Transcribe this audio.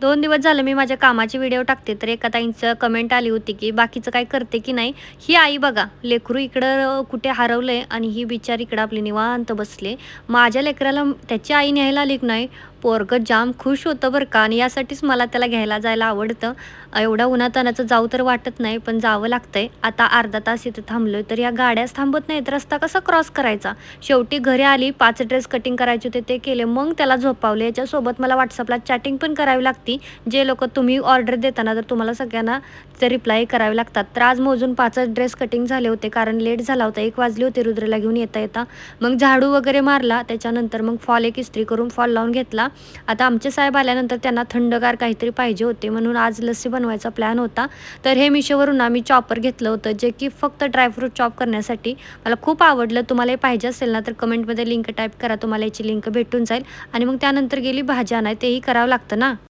2 दिवस झालं मी माझ्या कामाची व्हिडिओ टाकते, तर एका ताईंचं कमेंट आली होती, की "बाकीचं काय करते की नाही?" ही आई बघा, लेकरू इकडं कुठे हरवलंय आणि ही बिचारी इकडं आपली निवांत बसले. माझ्या लेकराला त्याची आई न्यायला आली की नाही, पोरगं जाम खुश होतं बरं का आणि यासाठीच मला त्याला घ्यायला जायला आवडतं. एवढ्या उन्हातान्हाचं जाऊ तर वाटत नाही, पण जावं लागतंय. आता अर्धा तास इथं थांबलोय, तर या गाड्याच थांबत नाहीत. रस्ता कसा क्रॉस करायचा? शेवटी घरी आली, 5 ड्रेस कटिंग करायचे होते ते केले. मग त्याला झोपावले. याच्यासोबत मला WhatsAppला चॅटिंग पण करावी लागती. जे लोकं तुम्ही ऑर्डर देताना तर तुम्हाला सगळ्यांना ते रिप्लाय करावे लागतात. तर आज मोजून 5च ड्रेस कटिंग झाले होते कारण लेट झाला होता. 1 वाजले होते रुद्रला घेऊन येता-येता. मग झाडू वगैरे मारला. त्याच्यानंतर मग फॉल एक इस्त्री करून फॉल लावून घेतला. आता आमचे साहेब आल्यानंतर त्यांना थंडगार काहीतरी पाहिजे होते म्हणून आज लस्सी बनवायचा प्लॅन होता. तर हे Mishoवरून आम्ही चॉपर घेतलं होतं, जे की फक्त ड्रायफ्रूट चॉप करण्यासाठी. मला खूप आवडलं. तुम्हालाही पाहिजे असेल ना, तर कमेंटमध्ये लिंक टाइप करा. तुम्हाला याची लिंक भेटून जाईल आणि मग त्यानंतर गेली भाजी आणायला. तेही करावं लागतं ना.